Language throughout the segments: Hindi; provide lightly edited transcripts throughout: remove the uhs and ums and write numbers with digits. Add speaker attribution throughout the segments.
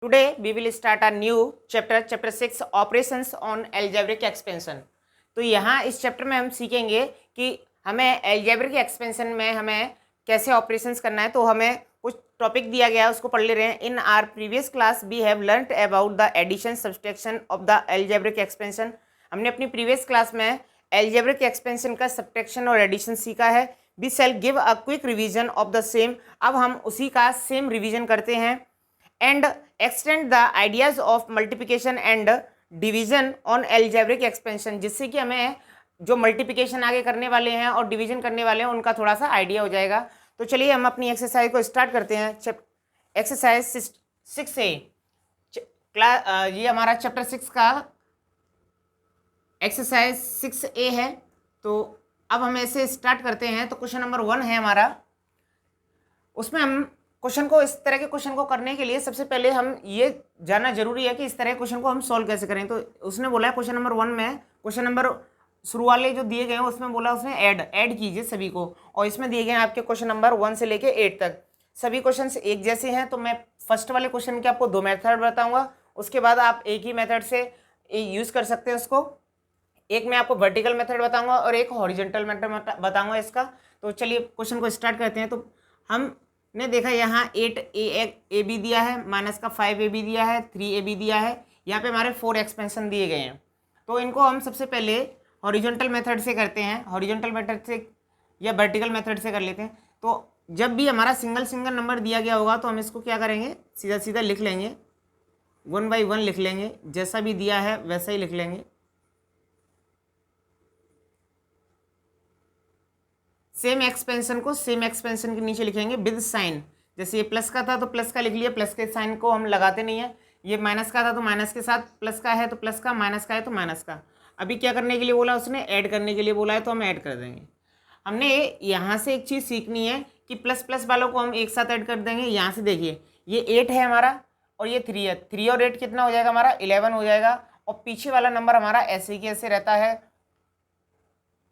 Speaker 1: Today we will start a new chapter, chapter 6 operations on algebraic expansion। तो यहाँ इस चैप्टर में हम सीखेंगे कि हमें algebraic expansion में हमें कैसे ऑपरेशंस करना है। तो हमें कुछ टॉपिक दिया गया है, उसको पढ़ ले रहे हैं। In our previous class we have learned about the addition subtraction of the algebraic expansion. हमने अपनी प्रीवियस क्लास में algebraic एक्सपेंशन का सब्ट्रैक्शन और एडिशन सीखा है। We shall give a quick revision of the same. अब हम उसी का सेम रिवीजन करते हैं and extend the ideas of multiplication and division on algebraic expansion, जिससे कि हमें जो मल्टीप्लिकेशन आगे करने वाले हैं और डिवीजन करने वाले हैं उनका थोड़ा सा आइडिया हो जाएगा। तो चलिए हम अपनी एक्सरसाइज को स्टार्ट करते हैं। एक्सरसाइज 6A ये हमारा चैप्टर 6 का एक्सरसाइज 6A है। तो अब हम ऐसे स्टार्ट करते हैं। तो क्वेश्चन नंबर 1 है हमारा, उसमें हम क्वेश्चन को इस तरह के क्वेश्चन को करने के लिए सबसे पहले हम ये जानना जरूरी है कि इस तरह के क्वेश्चन को हम सॉल्व कैसे करें। तो उसने बोला है क्वेश्चन नंबर 1 में, क्वेश्चन नंबर शुरू वाले जो दिए गए हैं उसमें बोला उसने ऐड कीजिए सभी को। और इसमें दिए गए हैं आपके क्वेश्चन नंबर 1 से लेके 8 तक। सभी क्वेश्चन एक जैसे हैं। तो मैं फर्स्ट वाले क्वेश्चन के आपको 2 मेथड बताऊंगा, उसके बाद आप एक ही मेथड से यूज़ कर सकते हैं उसको। एक मैं आपको वर्टिकल मेथड बताऊंगा और एक हॉरिजॉन्टल मेथड बताऊंगा इसका। तो चलिए क्वेश्चन को स्टार्ट करते हैं। तो हमने देखा यहाँ 8ab दिया है, माइनस का 5ab दिया है, 3ab दिया है। यहाँ पे हमारे 4 एक्सपेंशन दिए गए हैं। तो इनको हम सबसे पहले हॉरिजॉन्टल मेथड से करते हैं, हॉरिजॉन्टल मेथड से या वर्टिकल मेथड से कर लेते हैं। तो जब भी हमारा सिंगल नंबर दिया गया होगा तो हम इसको क्या करेंगे, सीधा सीधा लिख लेंगे, 1 बाई 1 लिख लेंगे, जैसा भी दिया है वैसा ही लिख लेंगे। सेम एक्सपेंशन को सेम एक्सपेंशन के नीचे लिखेंगे विद साइन। जैसे ये प्लस का था तो प्लस का लिख लिया, प्लस के साइन को हम लगाते नहीं है। ये माइनस का था तो माइनस के साथ प्लस का है तो प्लस का, माइनस का है तो माइनस का। अभी क्या करने के लिए बोला उसने, ऐड करने के लिए बोला है तो हम ऐड कर देंगे। हमने यहाँ से एक चीज़ सीखनी है कि प्लस प्लस वालों को हम एक साथ ऐड कर देंगे। यहाँ से देखिए ये 8 है हमारा और ये 3 है। 3 और 8 कितना हो जाएगा हमारा, 11 हो जाएगा। और पीछे वाला नंबर हमारा ऐसे ही कैसे रहता है,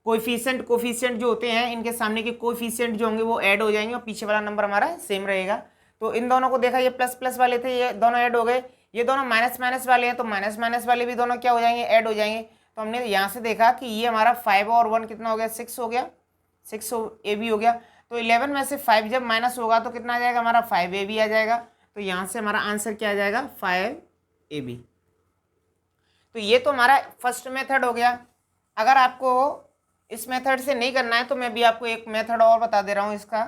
Speaker 1: कोफिशिएंट जो होते हैं इनके सामने के कोफिशिएंट जो होंगे वो ऐड हो जाएंगे और पीछे वाला नंबर हमारा सेम रहेगा। तो इन दोनों को देखा, ये प्लस प्लस वाले थे, ये दोनों ऐड हो गए। ये दोनों माइनस माइनस वाले हैं तो माइनस माइनस वाले भी दोनों क्या हो जाएंगे, ऐड हो जाएंगे। तो हमने यहाँ से देखा कि ये हमारा 5 और 1 कितना हो गया, 6 हो गया, 6ab हो गया। तो 11 में से 5 जब माइनस होगा तो कितना आ जाएगा हमारा, 5ab आ जाएगा। तो यहाँ से हमारा आंसर क्या आ जाएगा, 5ab। तो ये तो हमारा फर्स्ट मेथड हो गया। अगर आपको इस मेथड से नहीं करना है तो मैं भी आपको एक मेथड और बता दे रहा हूँ इसका।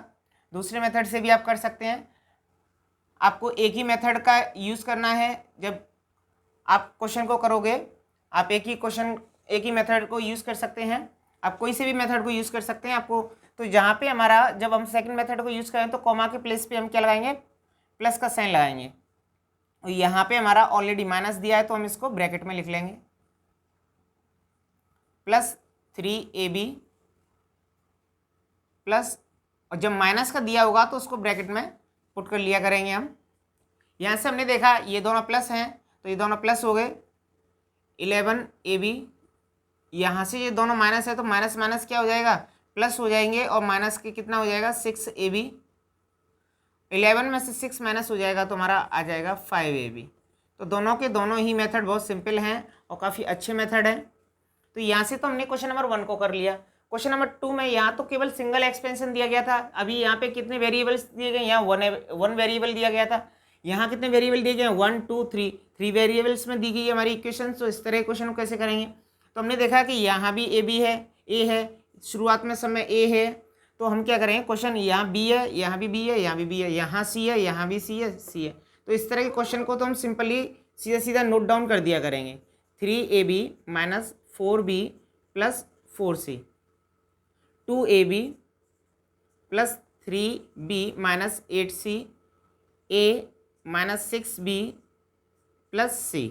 Speaker 1: दूसरे मेथड से भी आप कर सकते हैं। आपको एक ही मेथड का यूज़ करना है। जब आप क्वेश्चन को करोगे आप एक ही मेथड को यूज़ कर सकते हैं। आप कोई से भी मेथड को यूज़ कर सकते हैं आपको। तो जहाँ पे हमारा जब हम सेकंड मेथड को यूज़ करें तो कॉमा के प्लेस पे हम क्या लगाएंगे, प्लस का साइन लगाएंगे। और यहाँ पे हमारा ऑलरेडी माइनस दिया है तो हम इसको ब्रैकेट में लिख लेंगे, प्लस 3ab प्लस, और जब माइनस का दिया होगा तो उसको ब्रैकेट में पुट कर लिया करेंगे हम। यहाँ से हमने देखा ये दोनों प्लस हैं तो ये दोनों प्लस हो गए, 11ab। यहाँ से ये दोनों माइनस है तो माइनस माइनस क्या हो जाएगा, प्लस हो जाएंगे। और माइनस के कितना हो जाएगा, 6ab। 11 में से 6 माइनस हो जाएगा तो हमारा आ जाएगा 5ab। तो दोनों के दोनों ही मेथड बहुत सिंपल हैं और काफ़ी अच्छे मेथड हैं। तो यहाँ से तो हमने क्वेश्चन नंबर 1 को कर लिया। क्वेश्चन नंबर 2 में यहाँ तो केवल सिंगल एक्सपेंशन दिया गया था। अभी यहाँ पे कितने वेरिएबल्स दिए गए, यहाँ वन वेरिएबल दिया गया था। यहाँ कितने वेरिएबल दिए गए, 1 2 3, 3 वेरिएबल्स में दी गई है हमारी इक्वेशन। तो इस तरह क्वेश्चन को कैसे करेंगे। तो हमने देखा कि यहाँ भी ab है, a है, शुरुआत में समय a है। तो हम क्या करेंगे, क्वेश्चन यहाँ b है, यहाँ भी b है, यहाँ भी b है, यहाँ c है, यहाँ भी c है, c है। तो इस तरह के क्वेश्चन को तो हम सिंपली सीधा सीधा नोट डाउन कर दिया करेंगे। 3ab minus 4b plus 4c, 2ab plus 3b minus 8c, a minus 6b plus c।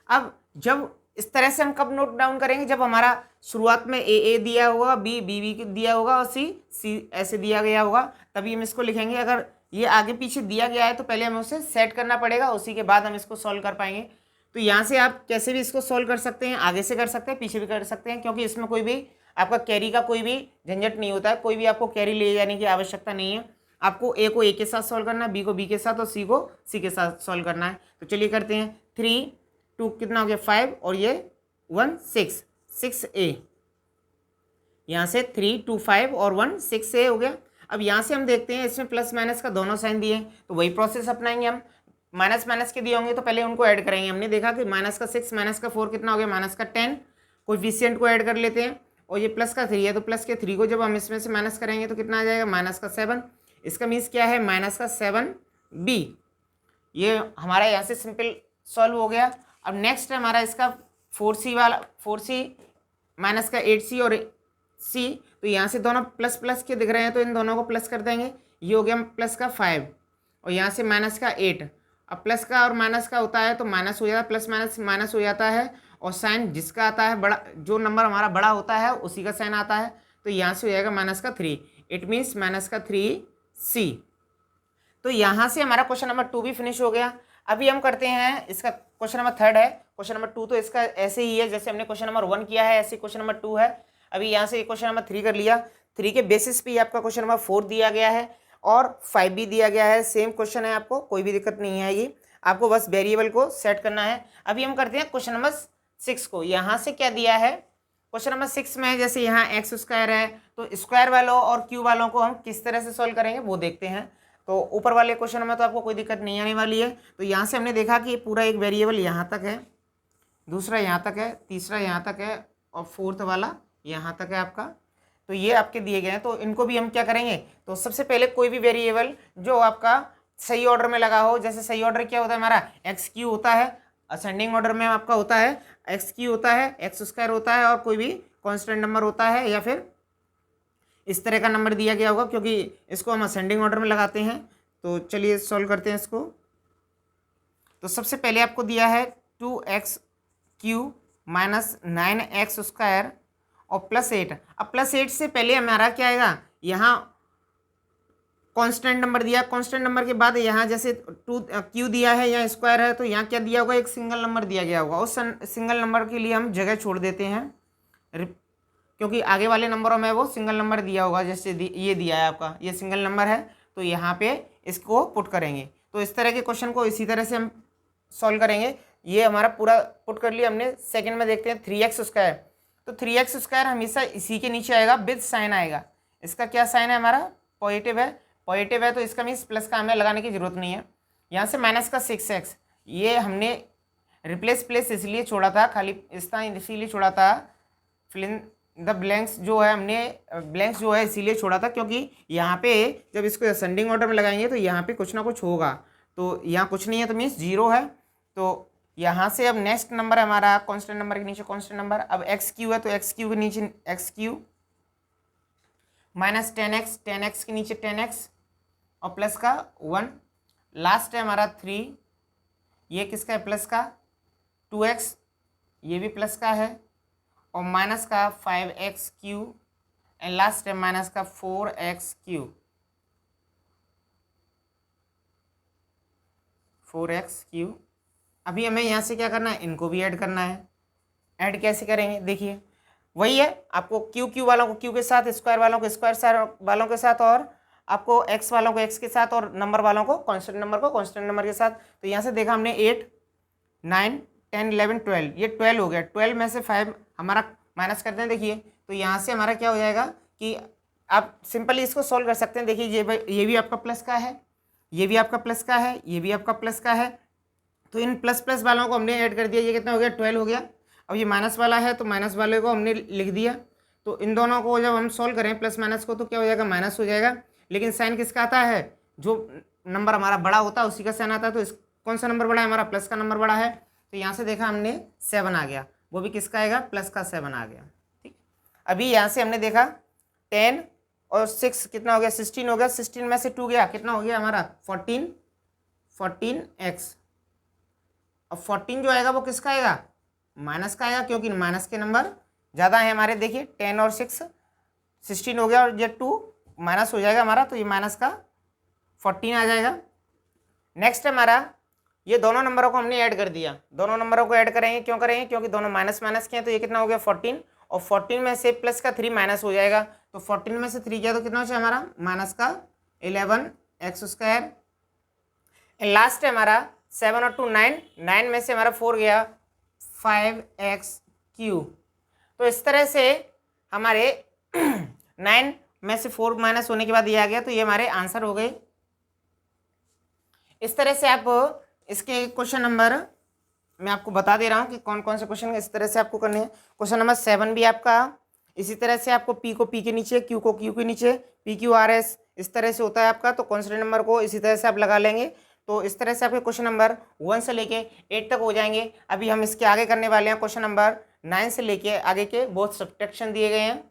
Speaker 1: अब जब इस तरह से हम कब नोट डाउन करेंगे, जब हमारा शुरुआत में a दिया होगा, b दिया होगा और c ऐसे दिया गया होगा, तभी हम इसको लिखेंगे। अगर ये आगे पीछे दिया गया है तो पहले हमें उसे सेट करना पड़ेगा, उसी के बाद हम इसको सॉल्व कर पाएंगे। तो यहाँ से आप कैसे भी इसको सॉल्व कर सकते हैं, आगे से कर सकते हैं, पीछे भी कर सकते हैं, क्योंकि इसमें कोई भी आपका कैरी का कोई भी झंझट नहीं होता है, कोई भी आपको कैरी ले जाने की आवश्यकता नहीं है। आपको ए को ए के साथ सॉल्व करना है, बी को बी के साथ और सी को सी के साथ सॉल्व करना है। तो चलिए करते हैं। 3 2 कितना हो गया 5 और ये 1 6 6a, यहाँ से 3 2 5 और 1 6a हो गया। अब यहाँ से हम देखते हैं इसमें प्लस माइनस का दोनों साइन दिए हैं, तो वही प्रोसेस अपनाएंगे हम। माइनस माइनस के दिए होंगे तो पहले उनको ऐड करेंगे। हमने देखा कि माइनस का 6 माइनस का 4 कितना हो गया माइनस का 10, कोएफिशिएंट को ऐड कर लेते हैं। और ये प्लस का 3 है तो प्लस के 3 को जब हम इसमें से माइनस करेंगे तो कितना आ जाएगा माइनस का 7। इसका मीन्स क्या है माइनस का 7b। ये हमारा यहाँ से सिंपल सॉल्व हो गया। अब नेक्स्ट है हमारा इसका 4c वाला, 4c माइनस का 8c और c, तो यहाँ से दोनों प्लस प्लस के दिख रहे हैं तो इन दोनों को प्लस कर देंगे। ये हो गया प्लस का 5 और यहाँ से माइनस का 8। अब प्लस का और माइनस का होता है तो माइनस हो जाता है, प्लस माइनस माइनस हो जाता है और साइन जिसका आता है बड़ा, जो नंबर हमारा बड़ा होता है उसी का साइन आता है। तो यहाँ से हो जाएगा माइनस का 3, इट मीन्स माइनस का 3c। तो यहाँ से हमारा क्वेश्चन नंबर 2 भी फिनिश हो गया। अभी हम करते हैं इसका क्वेश्चन नंबर 3 है। क्वेश्चन नंबर 2 तो इसका ऐसे ही है जैसे हमने क्वेश्चन नंबर 1 किया है, ऐसे क्वेश्चन नंबर 2 है। अभी यहाँ से क्वेश्चन नंबर 3 कर लिया। 3 के बेसिस पे आपका क्वेश्चन नंबर 4 दिया गया है और 5 भी दिया गया है। सेम क्वेश्चन है, आपको कोई भी दिक्कत नहीं आएगी, आपको बस वेरिएबल को सेट करना है। अभी हम करते हैं क्वेश्चन नंबर 6 को। यहाँ से क्या दिया है क्वेश्चन नंबर 6 में, जैसे यहाँ एक्स स्क्वायर है तो स्क्वायर वालों और क्यू वालों को हम किस तरह से सॉल्व करेंगे वो देखते हैं। तो ऊपर वाले क्वेश्चन में तो आपको कोई दिक्कत नहीं आने वाली है। तो यहाँ से हमने देखा कि पूरा एक वेरिएबल यहाँ तक है, दूसरा यहाँ तक है, तीसरा यहाँ तक है और फोर्थ वाला यहाँ तक है आपका। तो ये आपके दिए गए हैं, तो इनको भी हम क्या करेंगे, तो सबसे पहले कोई भी वेरिएबल जो आपका सही ऑर्डर में लगा हो, जैसे सही ऑर्डर क्या होता है हमारा एक्स क्यू होता है, असेंडिंग ऑर्डर में आपका होता है एक्स क्यू होता है, एक्स स्क्वायर होता है और कोई भी कांस्टेंट नंबर होता है या फिर इस तरह का नंबर दिया गया होगा, क्योंकि इसको हम असेंडिंग ऑर्डर में लगाते हैं। तो चलिए सॉल्व करते हैं इसको। तो सबसे पहले आपको दिया है 2x Q minus 9x square और प्लस 8। अब प्लस 8 से पहले हमारा क्या आएगा, यहाँ कांस्टेंट नंबर दिया, कांस्टेंट नंबर के बाद यहाँ जैसे 2 क्यू दिया है, यहाँ स्क्वायर है, तो यहाँ क्या दिया होगा एक सिंगल नंबर दिया गया होगा। उस सिंगल नंबर के लिए हम जगह छोड़ देते हैं, क्योंकि आगे वाले नंबरों में वो सिंगल नंबर दिया होगा। जैसे ये दिया है आपका, ये सिंगल नंबर है तो यहाँ पे इसको पुट करेंगे। तो इस तरह के क्वेश्चन को इसी तरह से हम सॉल्व करेंगे। ये हमारा पूरा पुट कर लिया हमने। सेकंड में देखते हैं 3x स्क्वायर। तो 3x स्क्वायर हमेशा इसी के नीचे आएगा, विद साइन आएगा। इसका क्या साइन है हमारा पॉजिटिव है, पॉजिटिव है तो इसका मीन्स प्लस का हमें लगाने की जरूरत नहीं है। यहाँ से माइनस का 6x, ये हमने रिप्लेस प्लेस इसलिए छोड़ा था, खाली इसका इसीलिए छोड़ा था, फिल द ब्लैंक्स जो है हमने ब्लैंक्स जो है इसीलिए छोड़ा था, क्योंकि यहाँ पे जब इसको असेंडिंग ऑर्डर में लगाएंगे तो यहाँ पे कुछ ना कुछ होगा। तो यहाँ कुछ नहीं है तो मीन्स 0 है। तो यहाँ से अब नेक्स्ट नंबर है हमारा कांस्टेंट नंबर के नीचे कांस्टेंट नंबर। अब एक्स क्यू है तो एक्स क्यू के नीचे x Q minus 10x, 10x के नीचे 10x और प्लस का 1। लास्ट है हमारा 3, ये किसका है प्लस का 2x, ये भी प्लस का है और माइनस का 5x क्यू एंड लास्ट है माइनस का 4x क्यू, 4x क्यू। अभी हमें यहाँ से क्या करना है, इनको भी ऐड करना है। ऐड कैसे करेंगे देखिए, वही है आपको क्यू वालों को क्यू के साथ, स्क्वायर वालों को स्क्वायर वालों के साथ और आपको एक्स वालों को एक्स के साथ और नंबर वालों को कांस्टेंट नंबर को कांस्टेंट नंबर के साथ। तो यहाँ से देखा हमने 8 9 10 11 12, ये 12 हो गया। 12 में से 5 हमारा माइनस करते हैं। देखिए तो यहाँ से हमारा क्या हो जाएगा कि आप सिंपली इसको सॉल्व कर सकते हैं। देखिए ये भी आपका प्लस का है, ये भी आपका प्लस का है, ये भी आपका प्लस का है। तो इन प्लस प्लस वालों को हमने ऐड कर दिया, ये कितना हो गया 12 हो गया। अब ये माइनस वाला है तो माइनस वाले को हमने लिख दिया। तो इन दोनों को जब हम सॉल्व करें प्लस माइनस को तो क्या हो जाएगा माइनस हो जाएगा। लेकिन साइन किसका आता है, जो नंबर हमारा बड़ा होता है उसी का साइन आता है। तो इस कौन सा नंबर बड़ा है हमारा, प्लस का नंबर बड़ा है। तो यहाँ से देखा हमने 7 आ गया, वो भी किसका आएगा प्लस का 7 आ गया। ठीक, अभी यहाँ से हमने देखा 10 और 6 कितना हो गया 16 हो गया। 16 में से 2 गया, कितना हो गया हमारा 14x। अब 14 जो आएगा वो किसका आएगा माइनस का आएगा, क्योंकि माइनस के नंबर ज़्यादा है हमारे। देखिए 10 और 6 16 हो गया और ये 2 माइनस हो जाएगा हमारा, तो ये माइनस का 14 आ जाएगा। नेक्स्ट है हमारा, ये दोनों नंबरों को हमने ऐड कर दिया। दोनों नंबरों को ऐड करेंगे, क्यों करेंगे, क्योंकि दोनों माइनस माइनस के हैं। तो ये कितना हो गया 14 और 14 में से प्लस का 3 माइनस हो जाएगा। तो 14 में से 3 किया तो कितना हो जाएगा हमारा माइनस का 11x²। लास्ट है हमारा 7 और 2 9, 9 में से हमारा 4 गया 5x³ तो इस तरह से हमारे 9 में से 4 माइनस होने के बाद ये आ गया, तो ये हमारे आंसर हो गए। इस तरह से आप इसके क्वेश्चन नंबर मैं आपको बता दे रहा हूँ कि कौन कौन से क्वेश्चन इस तरह से आपको करने हैं। क्वेश्चन नंबर 7 भी आपका इसी तरह से आपको पी को पी के नीचे, क्यू को क्यू के नीचे, PQRS इस तरह से होता है आपका, तो कॉन्स्टेंट नंबर को इसी तरह से आप लगा लेंगे। तो इस तरह से आपके क्वेश्चन नंबर 1 से लेके 8 तक हो जाएंगे। अभी हम इसके आगे करने वाले हैं क्वेश्चन नंबर 9 से लेके आगे के बहुत सब्ट्रैक्शन दिए गए हैं।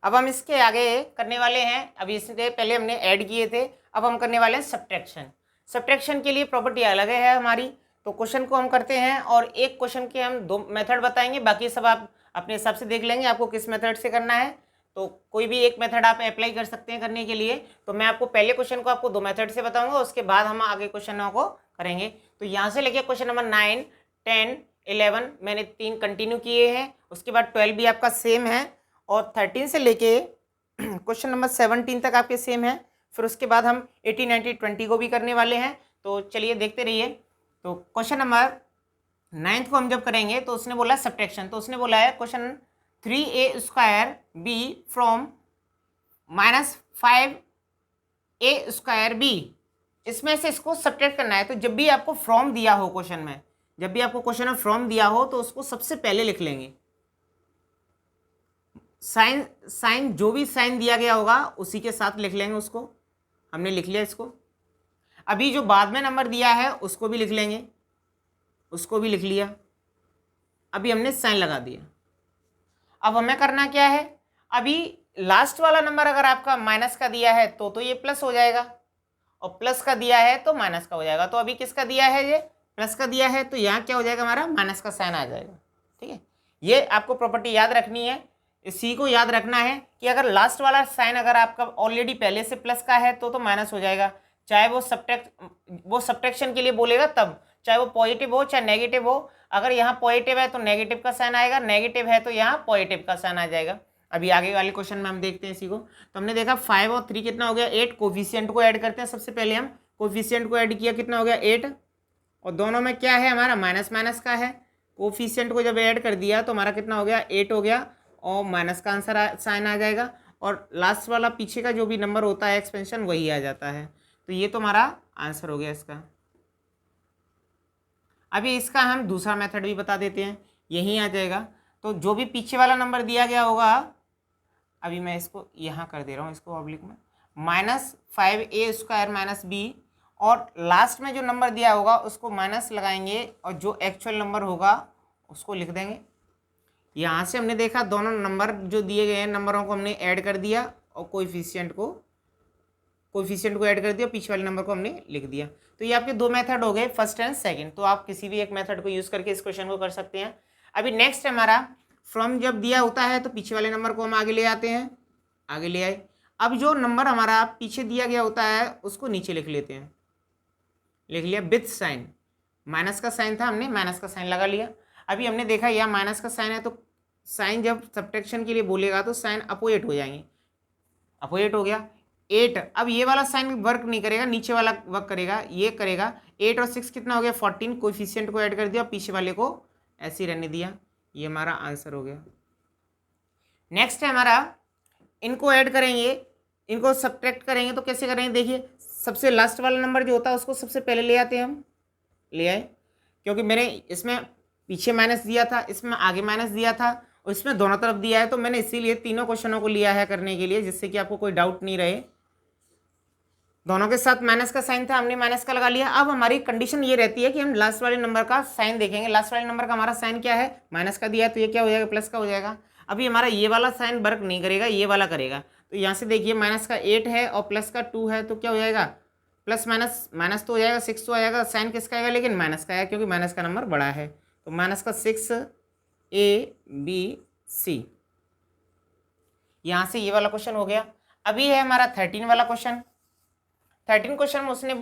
Speaker 1: अब हम इसके आगे करने वाले हैं, अभी इससे पहले हमने ऐड किए थे, अब हम करने वाले हैं सब्ट्रैक्शन। सब्ट्रैक्शन के लिए प्रॉपर्टी अलग है हमारी, तो क्वेश्चन को हम करते हैं और एक क्वेश्चन के हम 2 मेथड बताएंगे, बाकी सब आप अपने हिसाब से देख लेंगे आपको किस मेथड से करना है। तो कोई भी एक मेथड आप अप्लाई कर सकते हैं करने के लिए। तो मैं आपको पहले क्वेश्चन को आपको 2 मेथड से बताऊंगा, उसके बाद हम आगे क्वेश्चनों को करेंगे। तो यहाँ से लेके क्वेश्चन नंबर 9, 10, 11 मैंने 3 कंटिन्यू किए हैं, उसके बाद 12 भी आपका सेम है, और 13 से लेके क्वेश्चन नंबर 17 तक आपके सेम है। फिर उसके बाद हम 18, 19, 20 को भी करने वाले हैं। तो चलिए देखते रहिए। तो क्वेश्चन नंबर 9 को हम जब करेंगे तो उसने बोला सब्ट्रैक्शन, तो उसने बोला है क्वेश्चन 3a² फ्रॉम -5a²b, इसमें से इसको सब्ट्रैक्ट करना है। तो जब भी आपको फ्रॉम दिया हो क्वेश्चन में, जब भी आपको क्वेश्चन में फ्रॉम दिया हो तो उसको सबसे पहले लिख लेंगे। साइन जो भी साइन दिया गया होगा उसी के साथ लिख लेंगे उसको। हमने लिख लिया इसको। अभी जो बाद में नंबर दिया है उसको भी लिख लेंगे, उसको भी लिख लिया। अभी हमने साइन लगा दिया। अब हमें करना क्या है, अभी लास्ट वाला नंबर अगर आपका माइनस का दिया है तो ये प्लस हो जाएगा, और प्लस का दिया है तो माइनस का हो जाएगा। तो अभी किसका दिया है, ये प्लस का दिया है, तो यहाँ क्या हो जाएगा, हमारा माइनस का साइन आ जाएगा। ठीक है, ये आपको प्रॉपर्टी याद रखनी है। इसी को याद रखना है कि अगर लास्ट वाला साइन अगर आपका ऑलरेडी पहले से प्लस का है तो माइनस हो जाएगा, चाहे वो सब्ट्रैक्शन के लिए बोलेगा तब, चाहे वो पॉजिटिव हो चाहे नेगेटिव हो। अगर यहाँ पॉजिटिव है तो नेगेटिव का साइन आएगा, नेगेटिव है तो यहाँ पॉजिटिव का साइन आ जाएगा। अभी आगे वाले क्वेश्चन में हम देखते हैं इसी को। तो हमने देखा 5 और 3 कितना हो गया 8, कोफिशिएंट को ऐड करते हैं। सबसे पहले हम कोफिशिएंट को ऐड किया, कितना हो गया 8, और दोनों में क्या है हमारा माइनस माइनस का है। कोफिशिएंट को जब ऐड कर दिया तो हमारा कितना हो गया 8 हो गया, और माइनस का आंसर साइन आ जाएगा, और लास्ट वाला पीछे का जो भी नंबर होता है एक्सपेंशन वही आ जाता है। तो ये तो हमारा आंसर हो गया इसका। अभी इसका हम दूसरा मेथड भी बता देते हैं, यही आ जाएगा। तो जो भी पीछे वाला नंबर दिया गया होगा, अभी मैं इसको यहाँ कर दे रहा हूँ, इसको ऑब्लिक में, -5a² - b, और लास्ट में जो नंबर दिया होगा उसको माइनस लगाएंगे, और जो एक्चुअल नंबर होगा उसको लिख देंगे। यहाँ से हमने देखा दोनों नंबर जो दिए गए हैं नंबरों को हमने ऐड कर दिया, और कोएफिशिएंट को ऐड कर दिया, पीछे वाले नंबर को हमने लिख दिया। तो ये आपके 2 मेथड हो गए, फर्स्ट एंड सेकंड। तो आप किसी भी एक मेथड को यूज़ करके इस क्वेश्चन को कर सकते हैं। अभी नेक्स्ट हमारा फ्रॉम जब दिया होता है तो पीछे वाले नंबर को हम आगे ले आते हैं, आगे ले आए। अब जो नंबर हमारा पीछे दिया गया होता है उसको नीचे लिख लेते हैं, लिख लिया विथ साइन। माइनस का साइन था, हमने माइनस का साइन लगा लिया। अभी हमने देखा यहाँ माइनस का साइन है तो साइन जब सब्ट्रैक्शन के लिए बोलेगा तो साइन अपोजिट हो जाएंगे, अपोजिट हो गया 8। अब ये वाला साइन वर्क नहीं करेगा, नीचे वाला वर्क करेगा, ये करेगा। 8 और 6 कितना हो गया 14, कोएफिशिएंट को ऐड कर दिया, पीछे वाले को ऐसे ही रहने दिया। ये हमारा आंसर हो गया। नेक्स्ट है हमारा, इनको ऐड करेंगे, इनको सब्ट्रैक्ट करेंगे तो कैसे करेंगे, देखिए सबसे लास्ट वाला नंबर जो होता है उसको सबसे पहले ले आते हैं हम, ले आए, क्योंकि मैंने इसमें पीछे माइनस दिया था, इसमें आगे माइनस दिया था, और इसमें दोनों तरफ दिया है, तो मैंने इसीलिए तीनों क्वेश्चनों को लिया है करने के लिए, जिससे कि आपको कोई डाउट नहीं रहे। दोनों के साथ माइनस का साइन था, हमने माइनस का लगा लिया। अब हमारी कंडीशन ये रहती है कि हम लास्ट वाले नंबर का साइन देखेंगे। लास्ट वाले नंबर का हमारा साइन क्या है, माइनस का दिया है, तो ये क्या हो जाएगा प्लस का हो जाएगा। अभी हमारा ये वाला साइन वर्क नहीं करेगा, ये वाला करेगा। तो यहाँ से देखिए माइनस का 8 है और प्लस का 2 है, तो क्या हो जाएगा प्लस माइनस माइनस तो हो जाएगा, 6 तो आ जाएगा। साइन किसका आएगा, लेकिन माइनस का है, क्योंकि माइनस का नंबर बड़ा है। तो माइनस का 6ABC। यहाँ से ये वाला क्वेश्चन हो गया। अभी है हमारा 13 वाला क्वेश्चन। 13 क्वेश्चन में उसने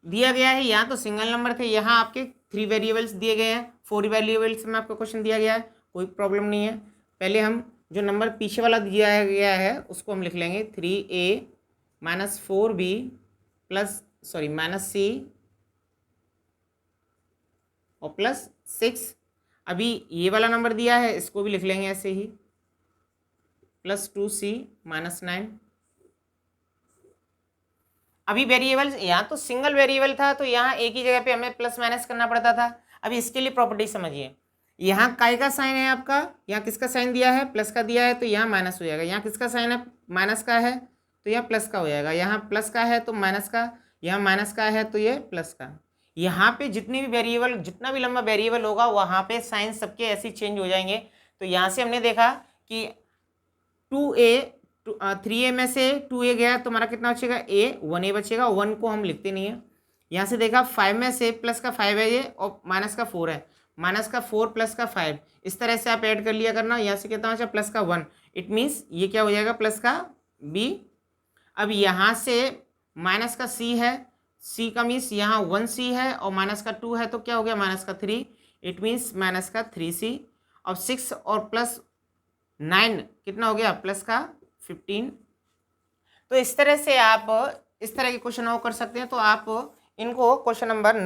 Speaker 1: दिया गया है, यहाँ तो सिंगल नंबर थे, यहाँ आपके 3 वेरिएबल्स दिए गए हैं, 4 वेरिएबल्स में आपका क्वेश्चन दिया गया है, कोई प्रॉब्लम नहीं है। पहले हम जो नंबर पीछे वाला दिया गया है उसको हम लिख लेंगे 3a -4b प्लस -c और +6। अभी ये वाला नंबर दिया है, इसको भी लिख लेंगे ऐसे ही, +2c -9। अभी वेरिएबल यहाँ तो सिंगल वेरिएबल था, तो यहाँ एक ही जगह पे हमें प्लस माइनस करना पड़ता था। अभी इसके लिए प्रॉपर्टी समझिए, यहाँ काय का साइन है आपका, यहाँ किसका साइन दिया है, प्लस का दिया है, तो यहाँ माइनस हो जाएगा। यहाँ किसका साइन है, माइनस का है, तो यहाँ प्लस का हो जाएगा। यहाँ प्लस का है तो माइनस का, यहाँ माइनस का है तो ये प्लस का। यहाँ पे जितनी भी वेरिएबल, जितना भी लंबा वेरिएबल होगा वहाँ पे साइन सबके ऐसे चेंज हो जाएंगे। तो यहाँ से हमने देखा कि 3a में से 2a गया तो हमारा कितना बचेगा, 1a बचेगा। 1 को हम लिखते नहीं है। यहाँ से देखा 5 में से प्लस का 5 है ये, और माइनस का 4 है, माइनस का 4 प्लस का 5, इस तरह से आप ऐड कर लिया करना। यहाँ से कितना बचा, प्लस का 1, इट मीन्स ये क्या हो जाएगा, प्लस का b। अब यहाँ से माइनस का c है, c का मीन्स यहाँ 1c है और माइनस का 2 है, तो क्या हो गया, माइनस का 3, इट मीन्स माइनस का 3c। अब 6 और प्लस 9 कितना हो गया, प्लस का 15। तो इस तरह से आप इस तरह के क्वेश्चन और कर सकते हैं। तो आप इनको क्वेश्चन नंबर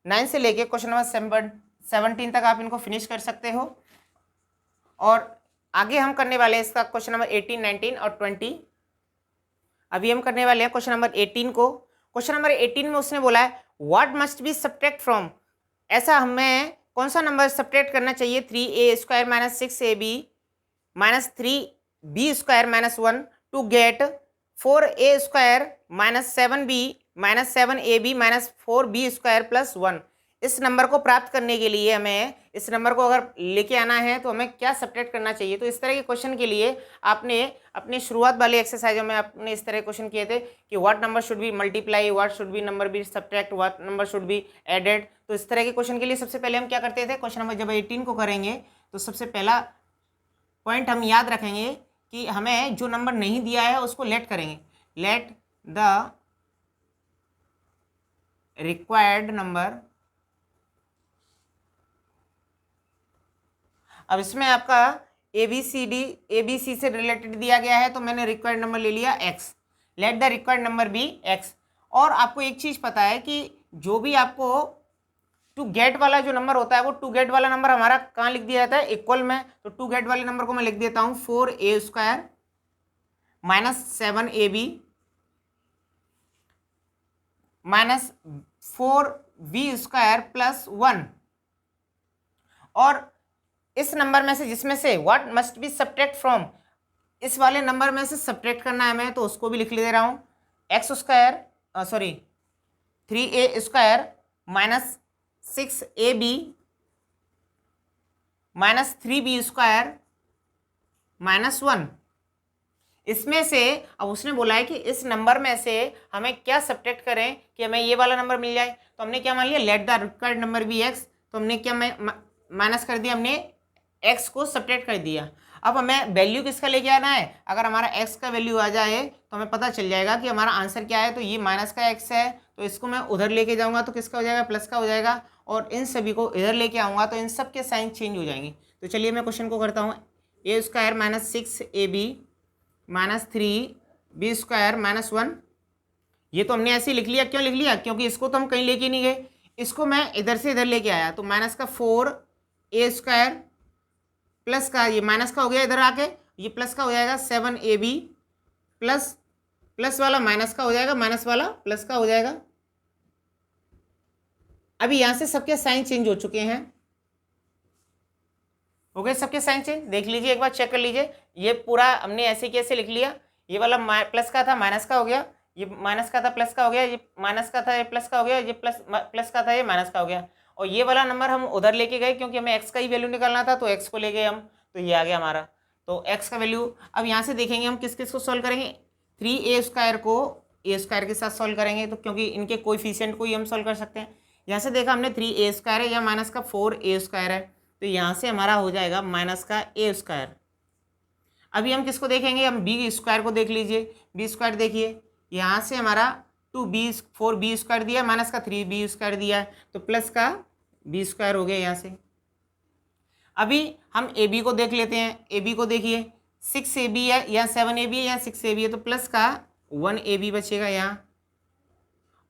Speaker 1: 9 से लेके क्वेश्चन नंबर 17 तक आप इनको फिनिश कर सकते हो। और आगे हम करने वाले हैं इसका क्वेश्चन नंबर 18, 19 और 20। अभी हम करने वाले हैं क्वेश्चन नंबर 18 को। क्वेश्चन नंबर 18 में उसने बोला है what must be subtract from, ऐसा हमें कौन सा नंबर सब्ट्रैक्ट करना चाहिए, 3a² - 6ab - 3b² - 1 to get 4a² - 7b - 7ab - 4b² + 1। इस नंबर को प्राप्त करने के लिए हमें, इस नंबर को अगर लेके आना है तो हमें क्या सब्ट्रैक्ट करना चाहिए। तो इस तरह के क्वेश्चन के लिए आपने अपने शुरुआत वाले एक्सरसाइजों में आपने इस तरह क्वेश्चन किए थे कि what number should be multiply, what should be number be subtract, what number should be added. तो इस तरह के क्वेश्चन के लिए सबसे पहले हम क्या करते थे, क्वेश्चन नंबर जब 18 को करेंगे तो सबसे पहला पॉइंट हम याद रखेंगे कि हमें जो नंबर नहीं दिया है उसको लेट करेंगे, लेट द रिक्वायर्ड नंबर। अब इसमें आपका ABC से रिलेटेड दिया गया है, तो मैंने रिक्वायर्ड नंबर ले लिया x, let the required number be x। और आपको एक चीज़ पता है कि जो भी आपको टू गेट वाला जो नंबर होता है, वो टू गेट वाला नंबर हमारा कहाँ लिख दिया जाता है, इक्वल में। तो टू गेट वाले नंबर को मैं लिख देता हूँ 4a² - 7ab - 4b² + 1। और इस नंबर में से, जिसमें से what must be subtract from, इस वाले नंबर में से सब्ट्रैक्ट करना है हमें, तो उसको भी लिख दे रहा हूँ, 3a² - 6ab - 3b² - 1। इसमें से अब उसने बोला है कि इस नंबर में से हमें क्या सब्ट्रैक्ट करें कि हमें ये वाला नंबर मिल जाए। तो हमने क्या मान लिया, let the required number be x। तो हमने क्या माइनस कर दिया, हमने x को सब्ट्रैक्ट कर दिया। अब हमें वैल्यू किसका लेके आना है, अगर हमारा x का वैल्यू आ जाए तो हमें पता चल जाएगा कि हमारा आंसर क्या है। तो ये माइनस का x है, तो इसको मैं उधर लेके जाऊंगा तो किसका हो जाएगा, प्लस का हो जाएगा। और इन सभी को इधर लेके आऊँगा तो इन सब के साइन चेंज हो जाएंगे। तो चलिए मैं क्वेश्चन को करता हूँ, a² - 6ab - 3b² - 1। ये तो हमने ऐसे ही लिख लिया। क्यों लिख लिया, क्योंकि इसको तो हम कहीं लेके नहीं गए, इसको मैं इधर से इधर लेके आया। तो माइनस का 4a² प्लस का, ये माइनस का हो गया इधर आके, ये प्लस का हो जाएगा 7ab प्लस वाला माइनस का हो जाएगा, माइनस वाला प्लस का हो जाएगा। अभी यहाँ से सबके साइन चेंज हो चुके हैं, हो गए सबके साइन चेंज। देख लीजिए एक बार, चेक कर लीजिए। ये पूरा हमने ऐसे कैसे लिख लिया, ये वाला प्लस का था माइनस का हो गया, ये माइनस का था प्लस का हो गया, ये माइनस का था ये प्लस का हो गया, ये प्लस का था ये माइनस का हो गया। और ये वाला नंबर हम उधर लेके गए क्योंकि हमें x का ही वैल्यू निकालना था, तो x को ले गए हम, तो ये आ गया हमारा। तो x का वैल्यू अब यहाँ से देखेंगे हम किस किस को सॉल्व करेंगे। 3a² को a² के साथ सॉल्व करेंगे, तो क्योंकि इनके कोएफिशिएंट को ही हम सॉल्व कर सकते हैं। यहाँ से देखा हमने 3a² है, या माइनस का 4a² है, तो यहाँ से हमारा हो जाएगा माइनस का a²। अभी हम किसको देखेंगे, हम b² को देख लीजिए। b² देखिए, यहाँ से हमारा 4b² दिया, माइनस का 3b² दिया, तो प्लस का b² हो गया यहाँ से। अभी हम ab को देख लेते हैं। ab को देखिए, 6ab है या 7ab है या 6ab है, तो प्लस का 1ab बचेगा यहाँ,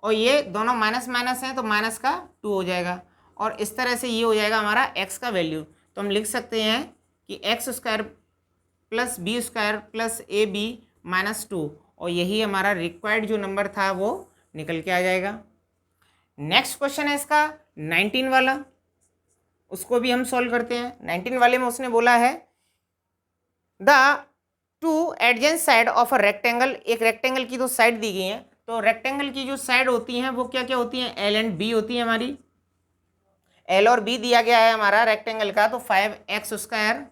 Speaker 1: और ये दोनों माइनस माइनस हैं तो माइनस का 2 हो जाएगा, और इस तरह से ये हो जाएगा हमारा x का वैल्यू। तो हम लिख सकते हैं कि x square plus b square plus a b minus 2, और यही हमारा रिक्वायर्ड जो नंबर था वो निकल के आ जाएगा। नेक्स्ट क्वेश्चन है इसका 19 वाला, उसको भी हम सॉल्व करते हैं। 19 वाले में उसने बोला है the two adjacent side of a rectangle, एक रेक्टेंगल की दो साइड दी गई हैं, तो रेक्टेंगल की जो साइड होती हैं वो क्या क्या होती हैं, एल एंड बी होती है हमारी। एल और बी दिया गया है हमारा रेक्टेंगल का, तो 5x square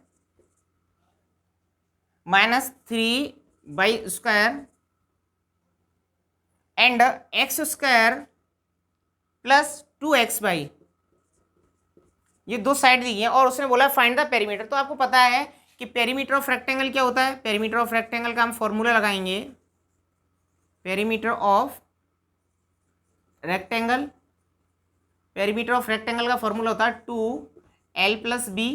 Speaker 1: minus 3y² and x square plus 2x/, ये दो साइड दी हैं, और उसने बोला फाइंड द पेरीमीटर। तो आपको पता है कि पेरीमीटर ऑफ रेक्टेंगल क्या होता है, पेरीमीटर ऑफ रेक्टेंगल का हम फॉर्मूला लगाएंगे, perimeter of rectangle, perimeter of rectangle का फॉर्मूला होता है 2l + b।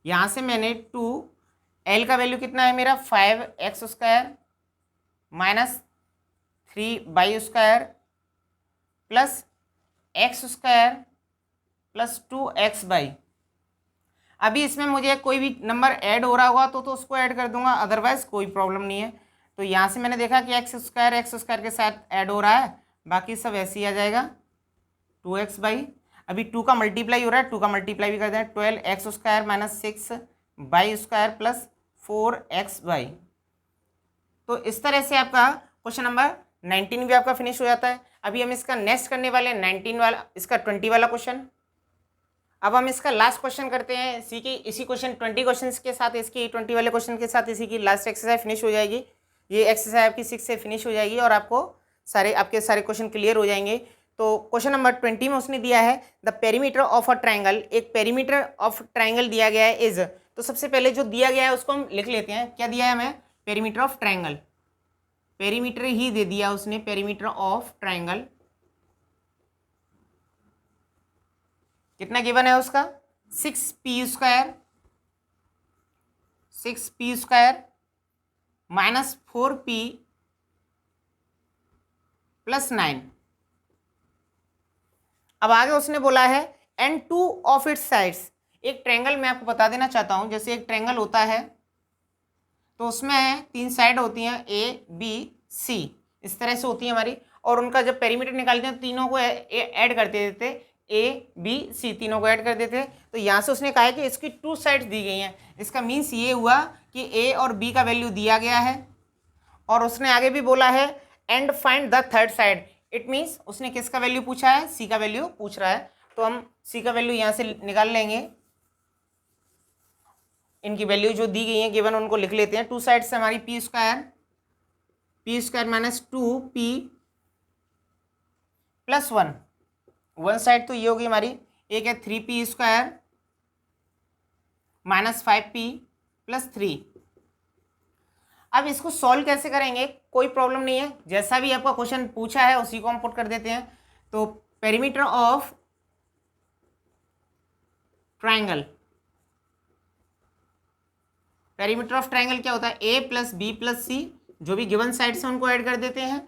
Speaker 1: यहाँ से मैंने 2l का वैल्यू कितना है मेरा 5x² minus 3y² plus x² plus 2x/। अभी इसमें मुझे कोई भी नंबर ऐड हो रहा होगा तो उसको ऐड कर दूंगा, अदरवाइज कोई प्रॉब्लम नहीं है। तो यहाँ से मैंने देखा कि x² के साथ ऐड हो रहा है, बाकी सब ऐसे ही आ जाएगा 2x/। अभी 2 का मल्टीप्लाई हो रहा है, 2 का मल्टीप्लाई भी कर दें, 12x² minus 6y² plus 4x/। तो इस तरह से आपका क्वेश्चन नंबर 19 भी आपका फिनिश हो जाता है। अभी हम इसका नेक्स्ट करने वाले 19 वाला, इसका 20 वाला क्वेश्चन। अब हम इसका लास्ट क्वेश्चन करते हैं, इसी क्वेश्चन 20 क्वेश्चन के साथ, इसकी 20 वाले क्वेश्चन के साथ इसी की लास्ट एक्सरसाइज फिनिश हो जाएगी। ये एक्सरसाइज आपकी 6 से फिनिश हो जाएगी और आपको आपके सारे क्वेश्चन क्लियर हो जाएंगे। तो क्वेश्चन नंबर 20 में उसने दिया है the perimeter of a triangle, एक पेरीमीटर ऑफ ट्राइंगल दिया गया है इज। तो सबसे पहले जो दिया गया है उसको हम लिख लेते हैं, क्या दिया है हमें, पेरीमीटर ऑफ ट्राइंगल, पेरीमीटर ही दे दिया उसने, पेरीमीटर ऑफ ट्राइंगल कितना गिवन है उसका 6p² माइनस 4p + 9। अब आगे उसने बोला है एंड 2 ऑफ इट्स साइड्स। एक ट्रायंगल मैं आपको बता देना चाहता हूं, जैसे एक ट्रायंगल होता है तो उसमें 3 साइड होती हैं A B C, इस तरह से होती है हमारी, और उनका जब पेरीमीटर निकालते हैं तीनों को ऐड करते देते, A B C तीनों को ऐड कर देते हैं। तो यहाँ से उसने कहा है कि इसकी 2 साइड्स दी गई हैं, इसका मीन्स ये हुआ कि A और B का वैल्यू दिया गया है, और उसने आगे भी बोला है and find the third side. It means उसने किसका वैल्यू पूछा है, C का वैल्यू पूछ रहा है। तो हम C का वैल्यू यहाँ से निकाल लेंगे, इनकी वैल्यू जो दी गई है गिवन उनको लिख लेते हैं। 2 साइड से हमारी p² माइनस 2p + 1, 1 साइड तो ये होगी हमारी, एक है 3p² माइनस 5p + 3। अब इसको सॉल्व कैसे करेंगे, कोई प्रॉब्लम नहीं है, जैसा भी आपका क्वेश्चन पूछा है उसी को हम पुट कर देते हैं। तो perimeter of triangle, perimeter of triangle क्या होता है A + B + C, जो भी गिवन साइड से उनको ऐड कर देते हैं।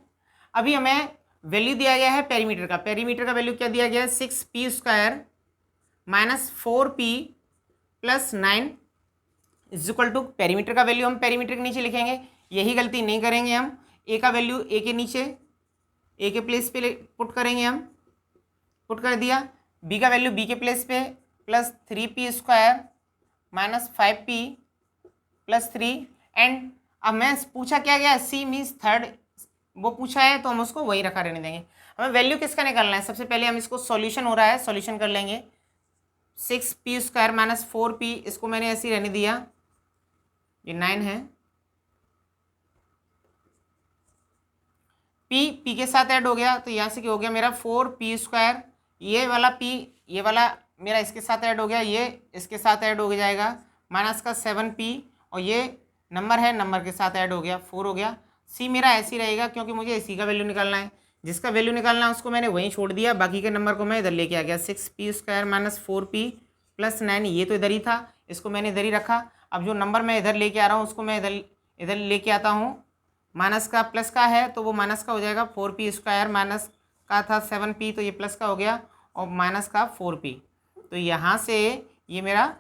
Speaker 1: अभी हमें वैल्यू दिया गया है पेरीमीटर का, पेरीमीटर का वैल्यू क्या दिया गया है 6p² माइनस 4p + 9 = पेरीमीटर का वैल्यू हम पेरीमीटर के नीचे लिखेंगे, यही गलती नहीं करेंगे हम। A का वैल्यू A के नीचे, A के प्लेस पे पुट करेंगे हम, पुट कर दिया। B का वैल्यू B के प्लेस पे plus 3p² minus 5p + 3 and अब मैं पूछा क्या गया C मीन्स थर्ड, वो पूछा है तो हम उसको वही रखा रहने देंगे। हमें वैल्यू किसका निकालना है, सबसे पहले हम इसको सॉल्यूशन हो रहा है, सॉल्यूशन कर लेंगे। 6p² माइनस 4p, इसको मैंने ऐसे ही रहने दिया, ये 9 है। p के साथ ऐड हो गया तो यहाँ से क्या हो गया मेरा 4p², ये वाला p, ये वाला मेरा इसके साथ ऐड हो गया, ये इसके साथ ऐड हो जाएगा, माइनस का 7p, और ये नंबर है, नंबर के साथ ऐड हो गया 4 हो गया। C मेरा ऐसे ही रहेगा क्योंकि मुझे इसी का वैल्यू निकालना है, जिसका वैल्यू निकालना है उसको मैंने वहीं छोड़ दिया, बाकी के नंबर को मैं इधर लेके आ गया। 6p² माइनस 4p + 9, ये तो इधर ही था, इसको मैंने इधर ही रखा। अब जो नंबर मैं इधर लेके आ रहा हूँ उसको मैं इधर लेके आता हूँ, माइनस का प्लस का है तो वो माइनस का हो जाएगा 4p², माइनस का था 7p तो ये प्लस का हो गया, और माइनस का 4p। तो यहाँ से ये मेरा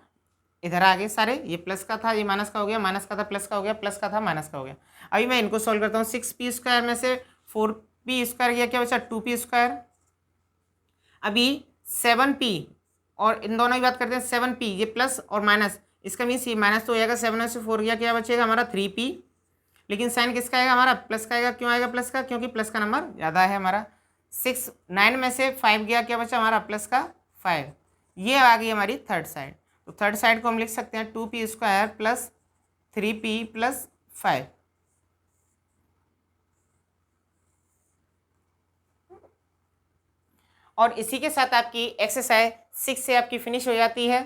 Speaker 1: इधर आ गए सारे, ये प्लस का था ये माइनस का हो गया, माइनस का था प्लस का हो गया, प्लस का था माइनस का हो गया। अभी मैं इनको सॉल्व करता हूँ। 6p² में से 4p² गया, क्या बचा 2p²। अभी 7p और इन दोनों की बात करते हैं, 7p ये प्लस और माइनस, इसका मीन्स ये माइनस तो हो जाएगा, 7 में से 4 गया, क्या बचेगा हमारा 3p। लेकिन साइन किसका आएगा हमारा प्लस का आएगा, क्यों आएगा प्लस का, क्योंकि प्लस का नंबर ज़्यादा है हमारा। 9 में से 5 गया, क्या बचा हमारा प्लस का 5। ये आ गई हमारी थर्ड साइड। तो थर्ड साइड को हम लिख सकते हैं 2p² प्लस 3p प्लस 5। और इसी के साथ आपकी एक्सरसाइज 6 से आपकी फिनिश हो जाती है।